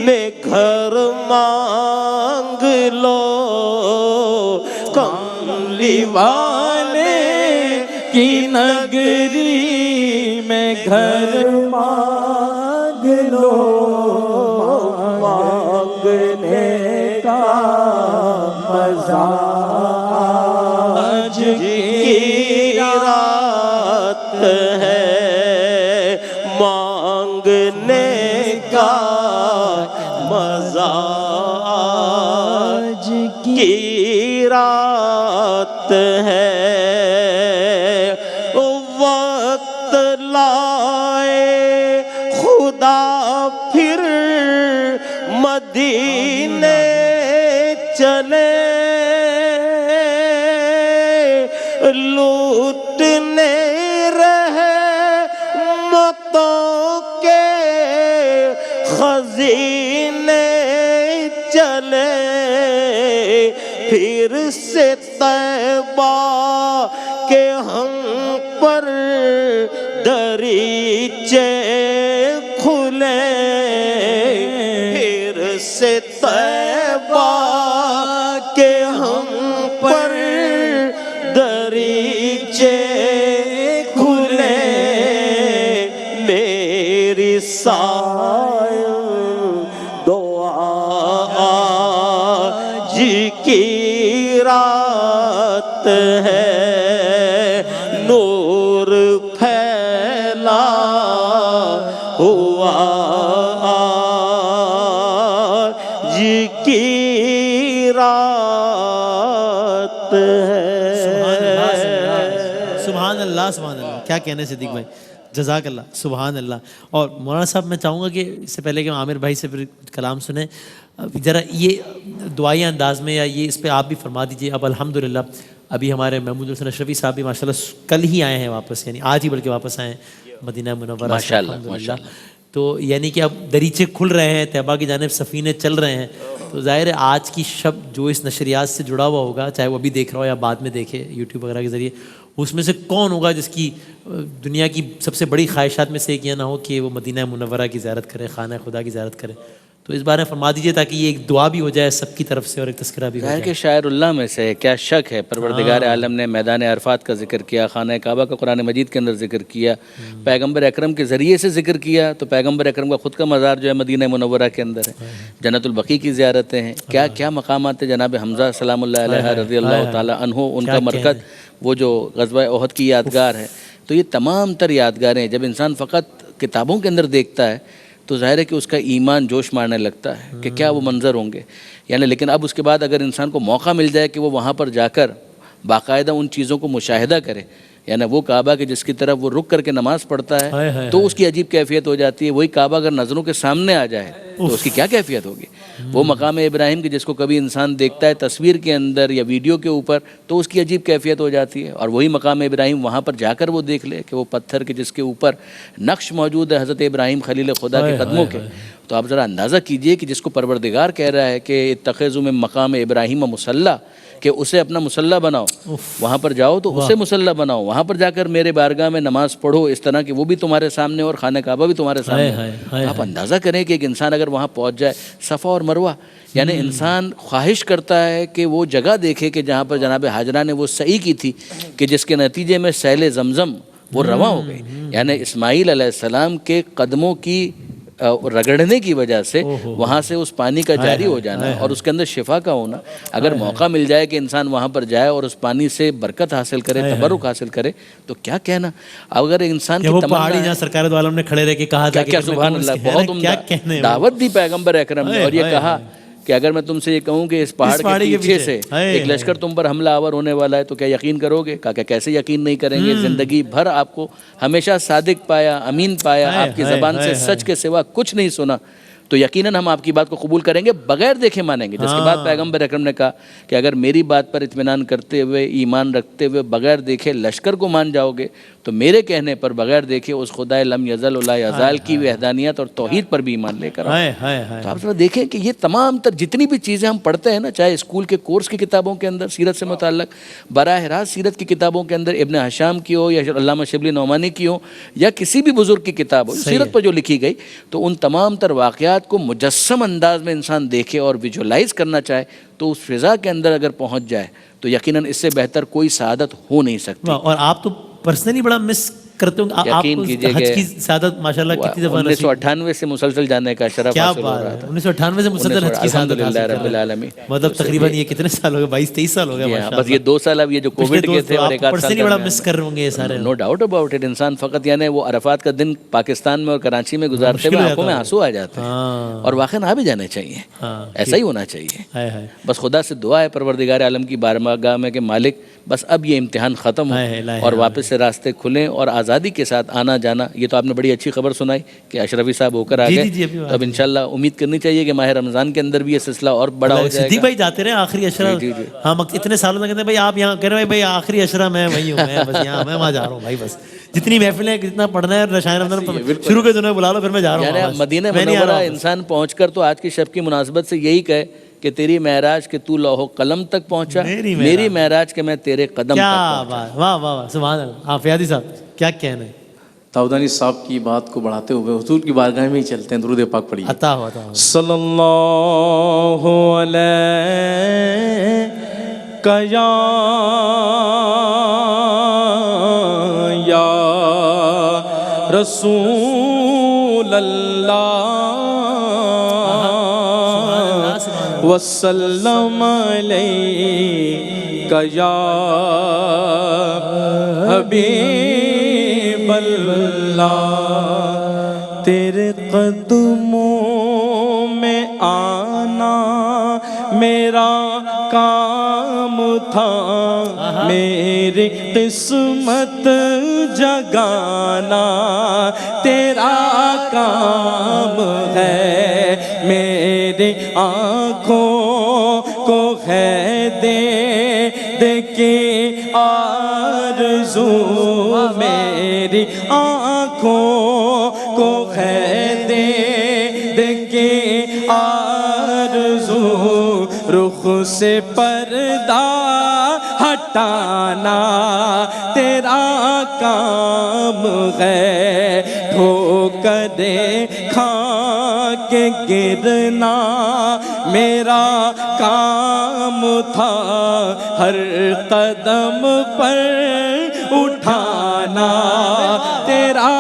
میں گھر مانگ لو کملی
والے کی نگری میں گھر مانگ لو مانگنے کا مزہ آج کی
رات ہے مانگنے کا مزہ آج کی رات ہے وقت لائے خدا پھر مدینے چلے لوٹنے رحمتوں کے خزینے چلے پھر سے طیبہ کے ہم پر دریچے کھلے پھر سے طیبہ کے ہم پر دریچے کھلے میری سائل دعا آج کی رات ہے نور پھیلا ہوا آج کی رات ہے
سبحان سبحان اللہ سبحان اللہ, کیا کہنے صدیق بھائی, جزاک اللہ, سبحان اللہ. اور مولانا صاحب میں چاہوں گا کہ اس سے پہلے کہ عامر بھائی سے پھر کلام سنیں, ذرا یہ دعائی انداز میں یا یہ اس پہ آپ بھی فرما دیجیے. اب الحمدللہ ابھی ہمارے محمود حسین اشرفی صاحب بھی ماشاءاللہ کل ہی آئے ہیں واپس, یعنی آج ہی بلکہ واپس آئے ہیں مدینہ منورہ,
ماشاءاللہ.
تو یعنی کہ اب دریچے کھل رہے ہیں, طیبہ کی جانب سفینے چل رہے ہیں. تو ظاہر ہے آج کی شب جو اس نشریات سے جڑا ہوا ہوگا, چاہے وہ ابھی دیکھ رہا ہو یا بعد میں دیکھے یوٹیوب وغیرہ کے ذریعے, اس میں سے کون ہوگا جس کی دنیا کی سب سے بڑی خواہشات میں سے ایک یہ نہ ہو کہ وہ مدینہ منورہ کی زیارت کرے, خانہ خدا کی زیارت کرے. تو اس بارے میں فرما دیجیے تاکہ یہ ایک دعا بھی ہو جائے سب کی طرف سے اور ایک تذکرہ بھی ہو جائے.
کہ شاعر اللہ میں سے کیا شک ہے, پروردگار عالم نے میدان عرفات کا ذکر کیا, خانہ کعبہ کا قرآن مجید کے اندر ذکر کیا, پیغمبر اکرم کے ذریعے سے ذکر کیا, تو پیغمبر اکرم کا خود کا مزار جو ہے مدینہ منورہ کے اندر ہے, جنت البقیع کی زیارتیں ہیں, کیا کیا مقامات ہیں. جناب حمزہ سلام اللہ علیہ رضی اللہ تعالیٰ عنہ, ان کا مرکز, وہ جو غزوہ احد کی یادگار ہے. تو یہ تمام تر یادگاریں جب انسان فقط کتابوں کے اندر دیکھتا ہے تو ظاہر ہے کہ اس کا ایمان جوش مارنے لگتا ہے کہ کیا وہ منظر ہوں گے. یعنی لیکن اب اس کے بعد اگر انسان کو موقع مل جائے کہ وہ وہاں پر جا کر باقاعدہ ان چیزوں کو مشاہدہ کرے, یعنی وہ کعبہ کے جس کی طرف وہ رک کر کے نماز پڑھتا ہے تو اس کی عجیب کیفیت ہو جاتی ہے. وہی کعبہ اگر نظروں کے سامنے آ جائے تو اس کی کیا کیفیت ہوگی. وہ مقام ابراہیم کی جس کو کبھی انسان دیکھتا ہے تصویر کے اندر یا ویڈیو کے اوپر تو اس کی عجیب کیفیت ہو جاتی ہے. اور وہی مقام ابراہیم وہاں پر جا کر وہ دیکھ لے کہ وہ پتھر کے جس کے اوپر نقش موجود ہے حضرت ابراہیم خلیل خدا کے قدموں کے, تو آپ ذرا اندازہ کیجئے کہ جس کو پروردگار کہہ رہا ہے کہ اتخذوا من مقام ابراہیم مصلی, کہ اسے اپنا مصلی بناؤ, وہاں پر جاؤ تو اسے مصلی بناؤ, وہاں پر جا کر میرے بارگاہ میں نماز پڑھو, اس طرح کہ وہ بھی تمہارے سامنے اور خانہ کعبہ بھی تمہارے سامنے. آپ اندازہ کریں کہ ایک انسان اگر وہاں پہنچ جائے, صفا اور مروہ, یعنی انسان خواہش کرتا ہے کہ وہ جگہ دیکھے کہ جہاں پر جناب حاجرہ نے وہ سعی کی تھی کہ جس کے نتیجے میں سیل زمزم وہ رواں ہو گئی. یعنی اسماعیل علیہ السلام کے قدموں کی رگڑنے کی وجہ سے وہاں سے اس پانی کا جاری ہو جانا اور اس کے اندر شفا کا ہونا. اگر موقع مل جائے کہ انسان وہاں پر جائے اور اس پانی سے برکت حاصل کرے, تبرک حاصل کرے, تو کیا کہنا. اگر انسان کی
پہاڑی جہاں سرکار دو عالم نے کھڑے رہ کے کہا تھا
کیا سبحان اللہ, بہت عمدہ دعوت دی پیغمبر اکرم نے, اور یہ کہا کہ اگر میں تم سے یہ کہوں کہ اس پہاڑ کے پیچھے سے ایک لشکر تم پر حملہ آور ہونے والا ہے تو کیا یقین کرو گے؟ کہا کہ کیسے یقین نہیں کریں گے, زندگی بھر آپ کو ہمیشہ صادق پایا, امین پایا, آپ کی زبان سے سچ کے سوا کچھ نہیں سنا, تو یقیناً ہم آپ کی بات کو قبول کریں گے, بغیر دیکھے مانیں گے. جس کے بعد پیغمبر اکرم نے کہا کہ اگر میری بات پر اطمینان کرتے ہوئے, ایمان رکھتے ہوئے, بغیر دیکھے لشکر کو مان جاؤ گے تو میرے کہنے پر بغیر دیکھے اس خدائے لم یزل ولا یزال کی وحدانیت اور توحید پر بھی ایمان لے کر آؤ. تو آپ ذرا دیکھیں کہ یہ تمام تر جتنی بھی چیزیں ہم پڑھتے ہیں نا, چاہے اسکول کے کورس کی کتابوں کے اندر سیرت سے متعلق, براہ راست سیرت کی کتابوں کے اندر ابن حشام کی ہو یا علامہ شبلی نعمانی کی ہو یا کسی بھی بزرگ کی کتاب ہو سیرت پر جو لکھی گئی, تو ان تمام تر واقعات کو مجسم انداز میں انسان دیکھے اور ویژولائز کرنا چاہے تو اس فضا کے اندر اگر پہنچ جائے تو یقیناً اس سے بہتر کوئی سعادت ہو نہیں سکتی.
اور آپ تو پرسنلی بڑا مس کرتے ہوں, آپ کو حج کی سعادت ماشاءاللہ کتنی دفعہ
1998 سے مسلسل جانے کا شرف حاصل ہو رہا تھا.
1998 سے مسلسل حج کی سعادت
الحمدللہ رب العالمین.
مطلب تقریباً یہ کتنے سال ہو گئے, 22-23 سال ہو گئے.
بس یہ 2 سال اب یہ جو کووڈ کے تھے اور ایک آدھ سال
بڑا مس کر رہے ہوں گے یہ سارے.
No doubt about it. انسان فقط یعنی وہ عرفات کا دن پاکستان میں اور کراچی میں گزارتے ہوئے آنکھوں میں آنسو آ جاتے ہیں, اور واقعی آ بھی جانے چاہیے, ایسا ہی ہونا چاہیے. بس خدا سے دعا ہے پروردگار عالم کی بارگاہ میں کہ مالک بس اب یہ امتحان ختم ہو اور واپس سے راستے کھلیں اور آزادی کے ساتھ آنا جانا. یہ تو آپ نے بڑی اچھی خبر سنائی کہ اشرفی صاحب ہو کر آ گئے, تو اب انشاءاللہ امید کرنی چاہیے کہ ماہ رمضان کے اندر بھی یہ سلسلہ اور بڑا ہو جائے گا.
صدیق بھائی جاتے رہے آخری عشرہ. ہاں اتنے سالوں تک کہتے ہیں بھائی آپ یہاں کہہ رہے ہیں بھائی آخری عشرہ میں وہی ہوں, میں بس یہاں میں وہاں جا رہا ہوں بھائی, بس جتنی محفلیں ہیں کتنا پڑھنا ہے شاہ رمضان شروع کے دنوں بلا لو پھر میں جا رہا ہوں.
مدینہ منورہ انسان پہنچ کر تو آج کی شب کی مناسبت سے یہی کہے کہ تیری معراج کہ تو لوح قلم تک پہنچا, میری معراج کہ میں تیرے قدم تک پہنچا.
واہ واہ سبحان اللہ. آپ فیاضی صاحب کیا کہنا ہے؟
تاودانی صاحب کی بات کو بڑھاتے ہوئے حضور کی بارگاہ میں ہی چلتے ہیں. درود پاک پڑھیے.
عطا ہو عطا ہو.
صلی اللہ علیہ یا رسول اللہ وسلم علیک یا حبیب اللہ. تیرے قدموں میں آنا میرا کام تھا میری قسمت جگانا تیرا کام ہے، میری آنکھوں کو ہے دے کے آرزو، میری آنکھوں کو ہے دے کے آرزو، رخ سے پردہ ہٹانا تیرا کام ہے، ٹھوکریں کھا کے گرنا میرا کام تھا، ہر قدم پر اٹھانا تیرا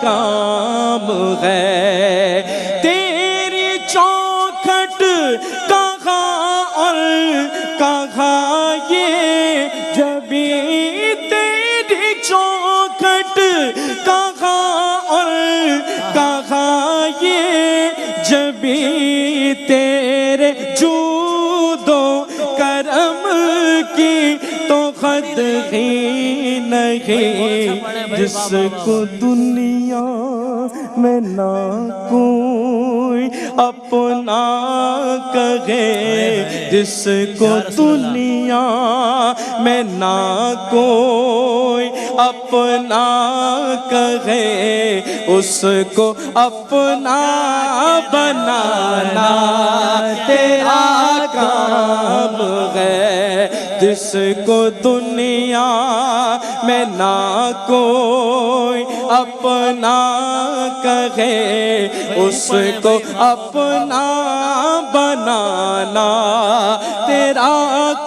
کام ہے، تیری چوکھٹ کہاں اور کہاں یہ جبھی، تیری چوکھٹ کہاں اور کہاں یہ جبھی، تیرے جود و کرم کی تو حد ہی نہیں، جس کو دنیا میں نہ کوئی اپنا کہے، جس کو دنیا میں نہ کوئی اپنا کہے، اس کو اپنا بنانا تیرا کام ہے، جس کو دنیا میں نہ کوئی اپنا کہے، اس کو اپنا بنانا تیرا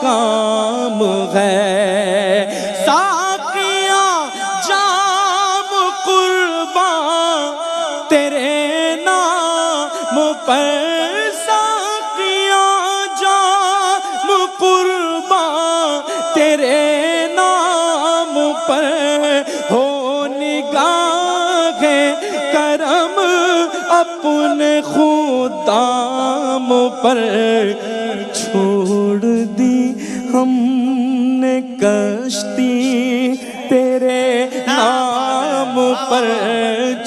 کام ہے، ساقیاں جام قرباں تیرے نام پر، ساقیاں جام قرباں تیرے نام پر، ہو نگاہ کرم اپنے خدام پر، چھوڑ دی ہم نے کشتی تیرے نام پر،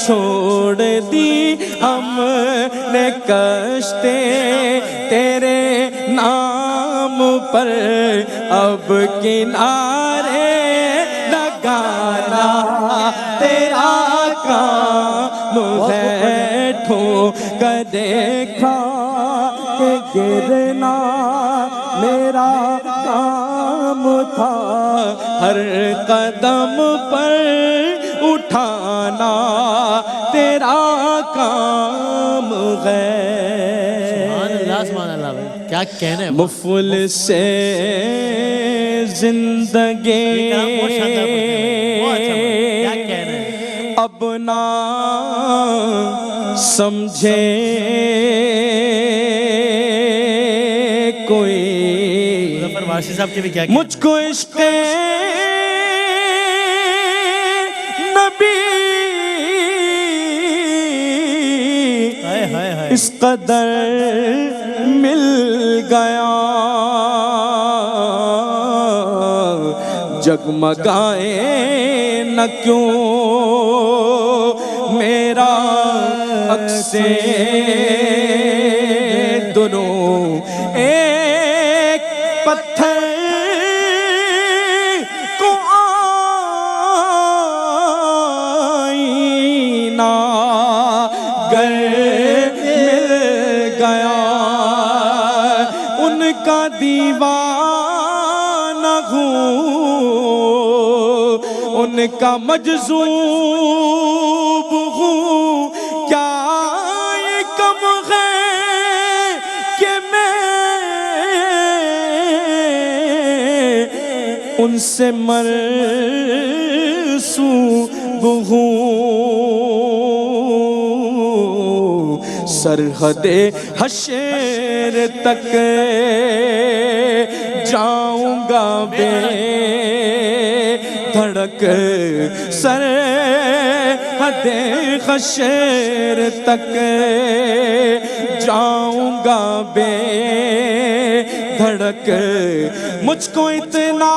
چھوڑ دی ہم نے کشتی تیرے نام پر، اب کنارے لگانا تیرا کام ہے، ٹھوکریں کھا کے گرنا میرا کام تھا، ہر قدم پر اٹھانا تیرا کام ہے۔
سبحان اللہ بھائی، کیا کہنا ہے،
مفلس سے زندگی اب نہ سمجھے کوئی، مجھ کو عشق نبی اس قدر مل گیا، جگمگائے نہ کیوں میرا عکس دونوں، ایک پتھر کو آئینہ گر مل گیا، ان کا دیوانہ ہوں، ان کا مجذوب ہوں، کیا یہ کم ہے کہ میں ان سے مرسوب ہوں، سرحد حشر تک جاؤں گا بے دھڑک، سرحد حشر تک جاؤں گا بے دھڑک، رکھ مجھ کو اتنا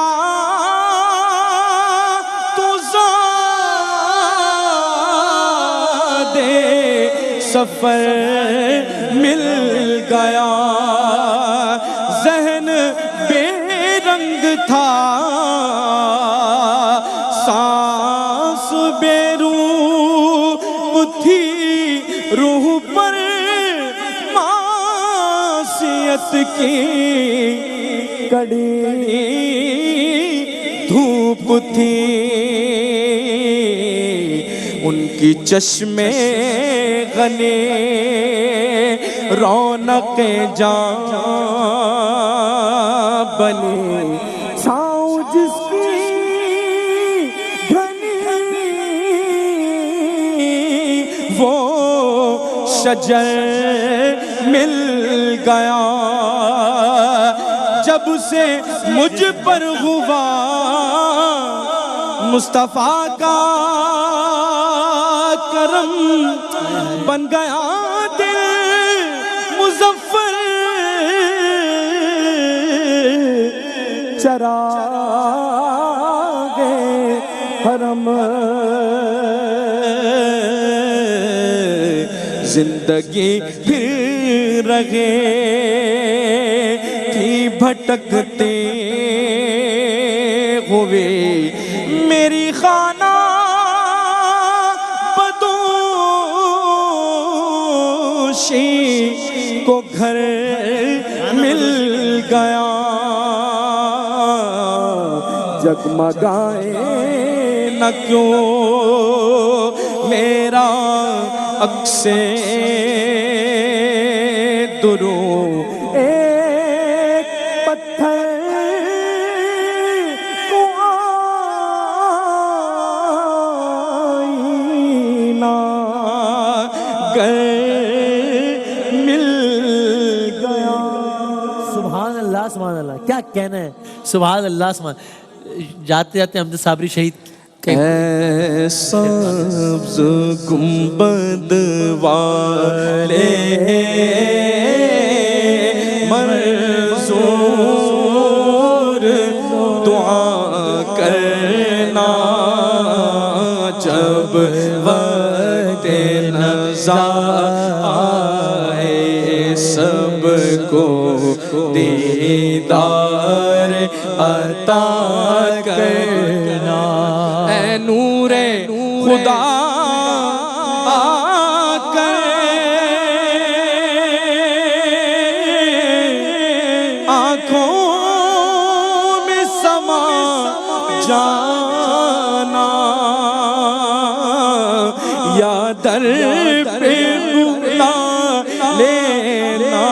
تو زیادہ سفر مل گیا، ذہن بے رنگ تھا، سانس بے روح تھی، روح پر معصیت کی کڑی دھوپ تھی، ان کی چشمے غنی رونق جان بنی، چھاؤں جس کی گھنی وہ شجر مل گیا، جب سے مجھ پر ہوا مصطفیٰ کا کرم، بن گیا دل مظفر، چراغ حرم، زندگی پھر رہے تھی بھٹکتے ہوئے، میری خانہ بدوشی کو گھر مل گیا، جگمگائے نہ کیوں میرا عکس درو، ایک پتھر کو آئینہ گر مل گیا۔
سبحان اللہ سبحان اللہ، کیا کہنا ہے، سبحان اللہ سبحان۔ جاتے جاتے حمزہ صابری شہید
اے سبز گنبد والے منظور دعا کرنا، جب وقت نزا آئے سب کو دیدار عطا کرنا، اے نور خدا آ کر آنکھوں میں سما جانا، یا در پہ بلا لینا،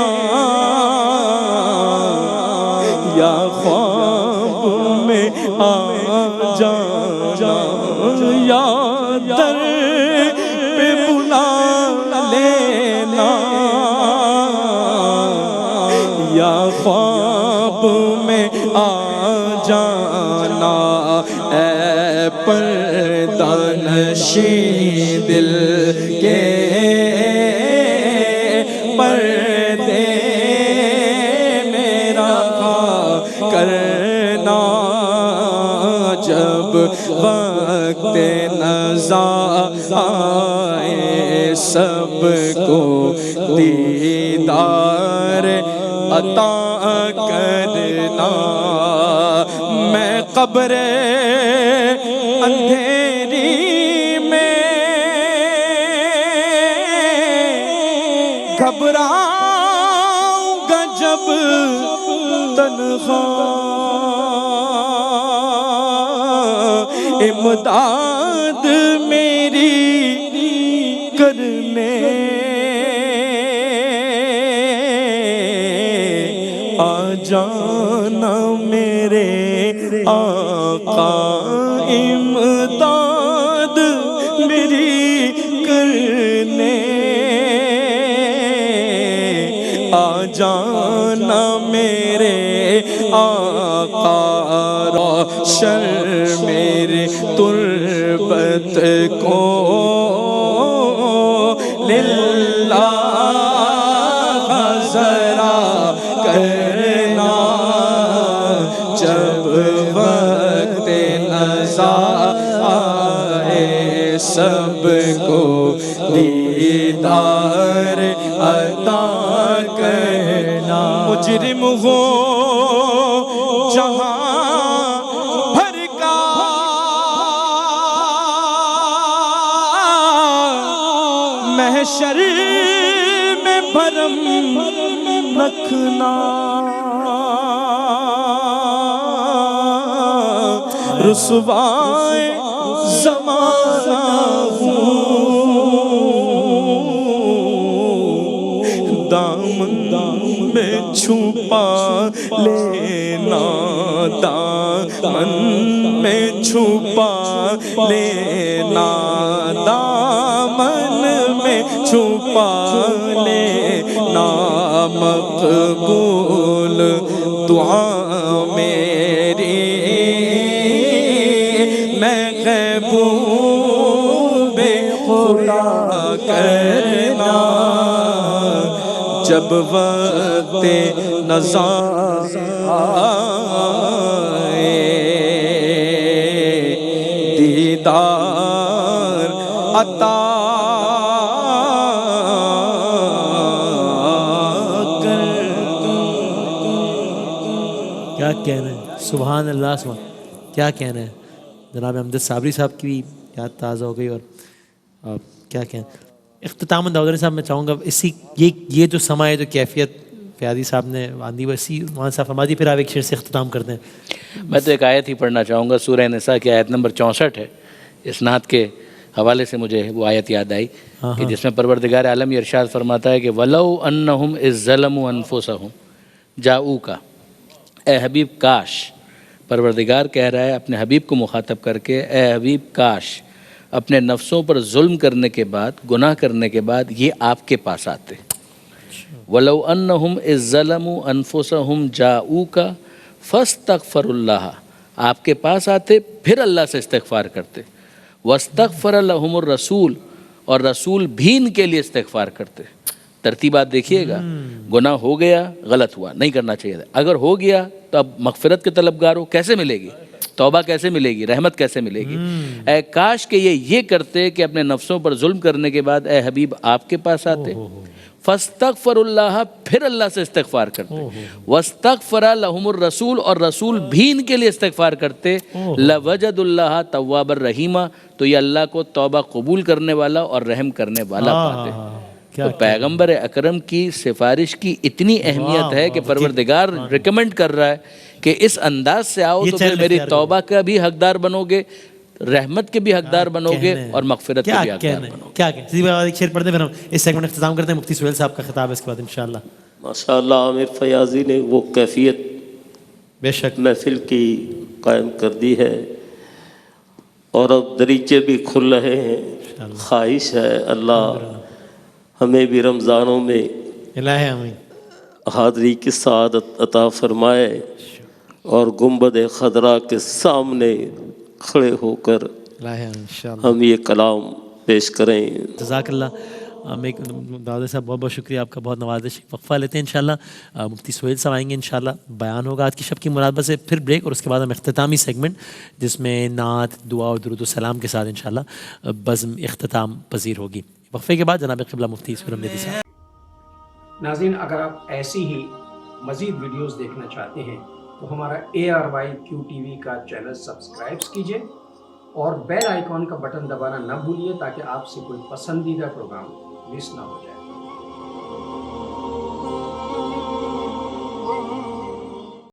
یا خواب میں آ جانا، یا در پہ بلا لینا، یا خواب میں آ جانا، اے پردہ نشین دل کے پردے میرا کرنا، جب وقت نزا آئے سب کو دیدار عطا کرنا، میں قبر اندھیری میں گھبراؤں گا جب تنہا، امداد میری کرنے آ جانا میرے آقا، امداد میری کرنے آ جانا میرے آقا، روشن میرے تربت کو للہ ذرا کرنا، کو دیدار عطا کرنا. مجرم ہو جہاں بھر کا محشر میں بھرم رکھنا. رسوائے زمانہ ہوں، دامن میں چھپا لینا، دامن میں چھپا لینا، دامن میں چھپا لینا. مقبول دعا میری محبوب خدا کرنا. جب وقت نظر آئے دیدار عطا
کیا کہنا ہے. سبحان اللہ سبحان. کیا کہنا ہے. جناب امجد صابری صاحب کی بھی یاد تازہ ہو گئی. اور کیا کہیں اختتام داؤدری صاحب میں چاہوں گا اسی یہ جو سما ہے جو کیفیت فیاضی صاحب نے باندھی ویسی مولانا صاحب فرما دی. پھر آپ ایک شعر سے اختتام کرتے ہیں.
میں تو ایک آیت ہی پڑھنا چاہوں گا. سورہ نساء کی آیت نمبر 64 ہے. اس نعت کے حوالے سے مجھے وہ آیت یاد آئی کہ جس میں پروردگار عالم یہ ارشاد فرماتا ہے کہ وَلَوْ أَنَّهُمْ إِذْ ظَلَمُوا أَنفُسَهُمْ جَاءُوكَ. اے حبیب کاش، پروردگار کہہ رہا ہے اپنے حبیب کو مخاطب کر کے، اے حبیب کاش اپنے نفسوں پر ظلم کرنے کے بعد، گناہ کرنے کے بعد یہ آپ کے پاس آتے. وَلَوْ أَنَّهُمْ إِذْ ظَلَمُوا أَنفُسَهُمْ جَاءُوكَ فَاسْتَغْفَرُوا اللَّهَ. آپ کے پاس آتے پھر اللہ سے استغفار کرتے. وَاسْتَغْفَرَ لَهُمُ الرَّسُولُ، اور رسول بھی ان کے لیے استغفار کرتے. ترتیبات دیکھیے گا. گناہ ہو گیا، غلط ہوا، نہیں کرنا چاہیے تھا. اگر ہو گیا تو اب مغفرت کے طلبگار ہو، کیسے ملے گی؟ توبہ کیسے ملے گی؟ رحمت کیسے ملے گی؟ اے کاش کہ یہ کرتے کہ اپنے نفسوں پر ظلم کرنے کے بعد اے حبیب آپ کے پاس آتے، فاستغفر اللہ، پھر اللہ سے استغفار کرتے، واستغفر لہم الرسول، اور رسول بھی ان کے لیے استغفار کرتے، لوجد اللہ تواب الرحیمہ، تو یہ اللہ کو توبہ قبول کرنے والا اور رحم کرنے والا پاتے. تو پیغمبر اکرم کی سفارش کی اتنی اہمیت ہے کہ پروردگار ریکمنڈ کر رہا ہے کہ اس انداز سے آؤ تو پھر میری توبہ کا بھی حقدار بنو گے، رحمت کے بھی حقدار بنو گے، اور مغفرت کے بھی حقدار بنو گے.
کیا کہیں. ایک شعر پڑھتے پھر ہم اس سیگمنٹ اختتام کرتے ہیں. مفتی سہیل صاحب کا خطاب ہے اس کے بعد انشاءاللہ.
ماشاءاللہ عامر فیاضی نے وہ کیفیت
بے شک
محفل کی قائم کر دی ہے، اور اب دریچے بھی کھل رہے ہیں. خواہش ہے اللہ ہمیں بھی رمضانوں میں
الہی آمین
حاضری کی سعادت عطا فرمائے، اور گنبد خضرا کے سامنے کھڑے ہو کر ہم یہ کلام پیش کریں.
جزاک اللہ. داؤد صاحب بہت بہت شکریہ آپ کا، بہت نوازش. وقفہ لیتے ہیں انشاءاللہ. مفتی سہیل صاحب آئیں گے انشاءاللہ. بیان ہوگا آج کی شب کی مناسبت سے، پھر بریک، اور اس کے بعد ہم اختتامی سیگمنٹ جس میں نعت، دعا اور درود و سلام کے ساتھ انشاءاللہ بزم اختتام پذیر ہوگی. وقفے کے بعد جناب قبلہ مفتی سہیل احمدی صاحب.
ناظرین، اگر آپ ایسی ہی مزید ویڈیوز دیکھنا چاہتے ہیں تو ہمارا ARYQTV کا چینل سبسکرائب کیجئے اور بیل آئیکن کا بٹن دبانا نہ بھولیے تاکہ آپ سے کوئی پسندیدہ پروگرام مس نہ ہو جائے.